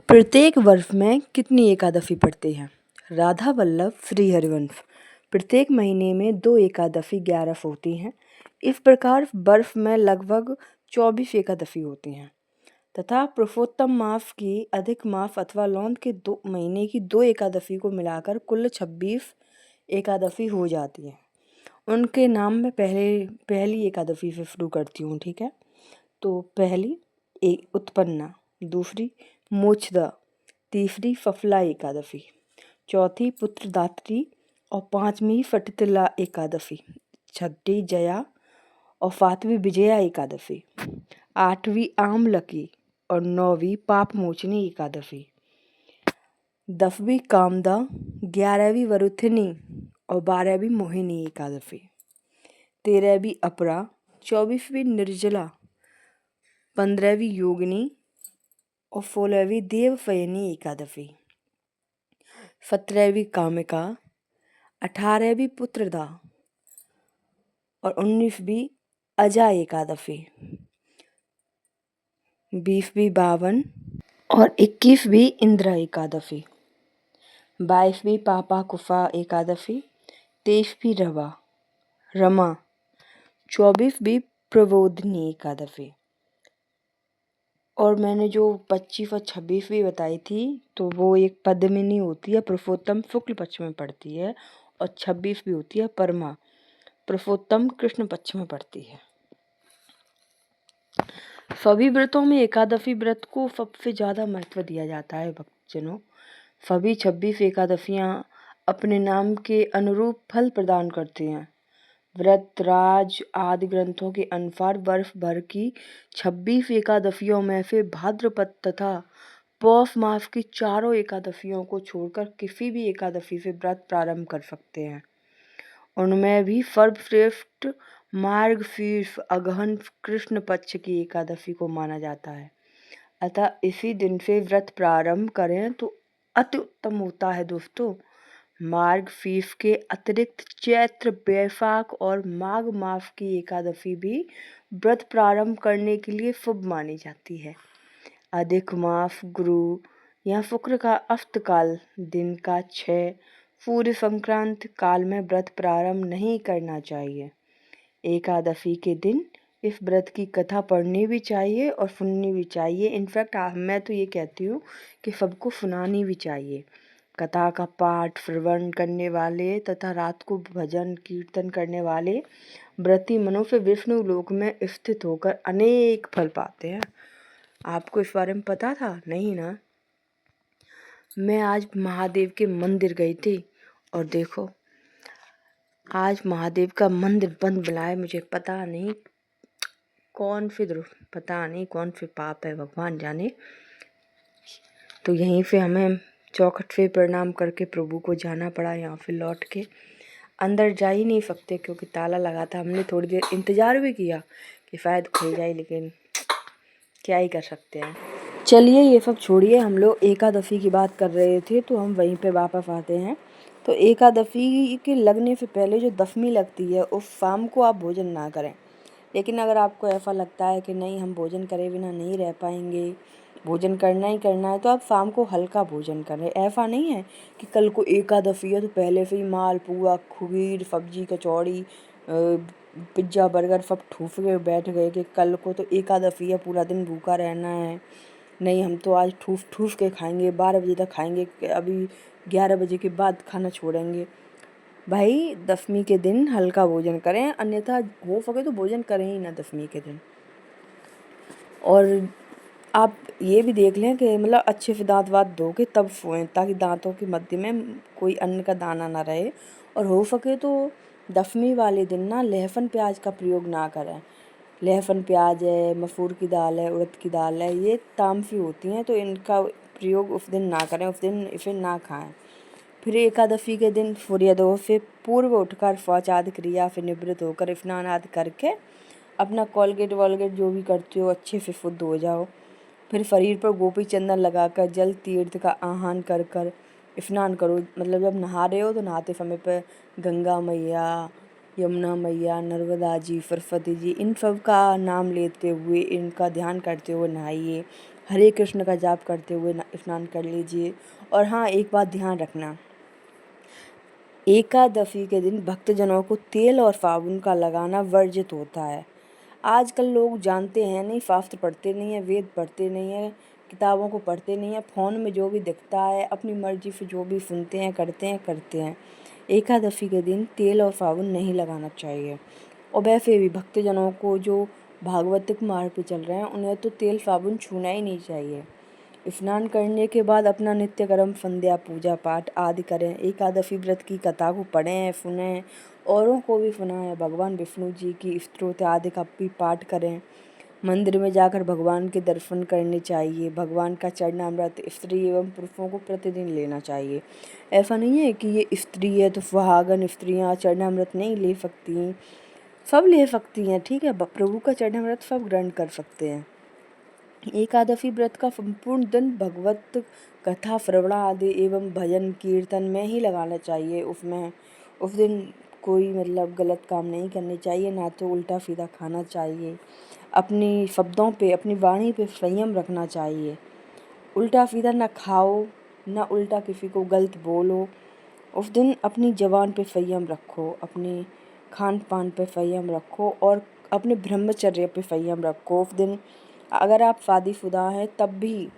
प्रत्येक वर्ष में कितनी एकादशी पड़ती है? राधा वल्लभ श्री हरिवंश। प्रत्येक महीने में 2 एकादशी 11 होती हैं। इस प्रकार वर्ष में लगभग 24 एकादशी होती हैं तथा पुरुषोत्तम मास की अधिक मास अथवा लौंग के 2 महीने की 2 एकादशी को मिलाकर कुल 26 एकादशी हो जाती है। उनके नाम में पहली एकादशी से शुरू करती हूँ, ठीक है। तो पहली उत्पन्ना, दूसरी मोक्षदा, तीसरी सफला एकादशी, चौथी पुत्रदात्री और पांचवी फटितला एकादशी, छठी जया और सातवीं विजया एकादशी, आठवीं आमलकी और 9वीं पापमोचनी एकादशी, 10वीं कामदा, 11वीं वरुथिनी और 12वीं मोहिनी एकादशी, 13वीं अपरा, 24वीं निर्जला, 15वीं योगिनी और 16वीं देवशयनी एकादशी, 17वीं कामिका, 18वीं पुत्रदा और 19वीं अजा एकादशी, 20वीं बावन और 21वीं इंद्रा एकादशी, 22वीं पापा कुफा एकादशी, 23वीं रमा, 24वीं प्रबोधिनी एकादशी। और मैंने जो 25 और 26वीं बताई थी तो वो एक पद्मिनी होती है, पुरुषोत्तम शुक्ल पक्ष में पड़ती है, और 26वीं होती है परमा, पुरुषोत्तम कृष्ण पक्ष में पड़ती है। सभी व्रतों में एकादशी व्रत को सबसे ज़्यादा महत्व दिया जाता है भक्तजनों। सभी 26 एकादशियाँ अपने नाम के अनुरूप फल प्रदान करती हैं। व्रत राज आदि ग्रंथों के अनुसार वर्ष भर की 26 एकादशियों में से भाद्रपद तथा पौष मास की चारों एकादशियों को छोड़कर किसी भी एकादशी से व्रत प्रारंभ कर सकते हैं। उनमें भी सर्वश्रेष्ठ मार्गशीर्ष अगहन कृष्ण पक्ष की एकादशी को माना जाता है, अतः इसी दिन से व्रत प्रारंभ करें तो अति उत्तम होता है दोस्तों। मार्गशीर्ष के अतिरिक्त चैत्र, वैशाख और माघ मास की एकादशी भी व्रत प्रारंभ करने के लिए शुभ मानी जाती है। अधिक मास गुरु या शुक्र का अस्तकाल दिन का 6 सूर्य संक्रांत काल में व्रत प्रारंभ नहीं करना चाहिए। एकादशी के दिन इस व्रत की कथा पढ़नी भी चाहिए और सुननी भी चाहिए। इनफैक्ट मैं तो ये कहती हूँ कि सबको सुनानी भी चाहिए। कथा का पाठ श्रवण करने वाले तथा रात को भजन कीर्तन करने वाले व्रती मनुष्य विष्णु लोक में स्थित होकर अनेक फल पाते हैं। आपको इस बारे में पता था? नहीं ना। मैं आज महादेव के मंदिर गई थी और देखो आज महादेव का मंदिर बंद मिला है। मुझे पता नहीं कौन से पाप है, भगवान जाने। तो यहीं से हमें चौखट से प्रणाम करके प्रभु को जाना पड़ा। यहाँ से लौट के अंदर जा ही नहीं सकते क्योंकि ताला लगा था। हमने थोड़ी देर इंतज़ार भी किया कि शायद खुल जाए, लेकिन क्या ही कर सकते हैं। चलिए ये सब छोड़िए, हम लोग एकादशी की बात कर रहे थे तो हम वहीं पे वापस आते हैं। तो एकादशी के लगने से पहले जो दशमी लगती है उस शाम को आप भोजन ना करें। लेकिन अगर आपको ऐसा लगता है कि नहीं हम भोजन करे बिना नहीं रह पाएंगे, भोजन करना ही करना है, तो आप शाम को हल्का भोजन करें। ऐसा नहीं है कि कल को एकादशी है तो पहले से ही माल पुआ खीर सब्जी कचौड़ी पिज्ज़ा बर्गर सब ठूस के बैठ गए कि कल को तो एकादशी है, पूरा दिन भूखा रहना है। नहीं, हम तो आज ठूस के खाएंगे, 12 बजे तक खाएंगे, अभी 11 बजे के बाद खाना छोड़ेंगे। भाई दशमी के दिन हल्का भोजन करें, अन्यथा हो सके तो भोजन करें ही ना दशमी के दिन। और आप ये भी देख लें कि मतलब अच्छे से दांत वात धो के तब सोएं ताकि दांतों के मध्य में कोई अन्न का दाना ना रहे। और हो सके तो दशमी वाले दिन ना लहसुन प्याज का प्रयोग ना करें। लहसुन प्याज है, मसूर की दाल है, उड़द की दाल है, ये तामसी होती हैं, तो इनका प्रयोग उस दिन ना करें, उस दिन इसे ना खाएं। फिर एकादशी के दिन सूर्योदय से पूर्व उठकर शौच आदि क्रिया से निवृत्त होकर स्नान आदि करके अपना कोलगेट वॉलगेट जो भी करते हो अच्छे से शुद्ध हो जाओ। फिर शरीर पर गोपी चंदन लगाकर जल तीर्थ का आह्वान कर कर स्नान करो। मतलब जब नहा रहे हो तो नहाते समय पर गंगा मैया, यमुना मैया, नर्मदा जी, सरस्वती जी, इन सब का नाम लेते हुए इनका ध्यान करते हुए नहाइए। हरे कृष्ण का जाप करते हुए स्नान कर लीजिए। और हाँ, एक बात ध्यान रखना, एकादशी के दिन भक्तजनों को तेल और साबुन का लगाना वर्जित होता है। आजकल लोग जानते हैं नहीं, शास्त्र पढ़ते नहीं हैं, वेद पढ़ते नहीं हैं, किताबों को पढ़ते नहीं हैं, फ़ोन में जो भी दिखता है अपनी मर्जी से जो भी सुनते हैं करते हैं। एकादशी के दिन तेल और साबुन नहीं लगाना चाहिए। और वैसे भी भक्तजनों को जो भागवतिक मार्ग पे चल रहे हैं उन्हें तो तेल साबुन छूना ही नहीं चाहिए। स्नान करने के बाद अपना नित्य कर्म संध्या पूजा पाठ आदि करें। एकादशी व्रत की कथा को पढ़ें, सुनें, औरों को भी सुनाएं। भगवान विष्णु जी की स्तोत्र आदि का भी पाठ करें। मंदिर में जाकर भगवान के दर्शन करने चाहिए। भगवान का चरणामृत स्त्री एवं पुरुषों को प्रतिदिन लेना चाहिए। ऐसा नहीं है कि ये स्त्री है तो सुहागन स्त्रियाँ चरणामृत नहीं ले सकती, सब ले सकती हैं, ठीक है। प्रभु का चरणामृत सब ग्रहण कर सकते हैं। एकादशी व्रत का संपूर्ण दिन भगवत कथा श्रवण आदि एवं भजन कीर्तन में ही लगाना चाहिए। उसमें उस दिन कोई मतलब गलत काम नहीं करने चाहिए, ना तो उल्टा सीधा खाना चाहिए। अपनी शब्दों पे, अपनी वाणी पे संयम रखना चाहिए। उल्टा सीधा ना खाओ, ना उल्टा किसी को गलत बोलो। उस दिन अपनी ज़बान पे संयम रखो, अपने खान पान पे संयम रखो और अपने ब्रह्मचर्य पे संयम रखो। उस दिन अगर आप शादीशुदा हैं तब भी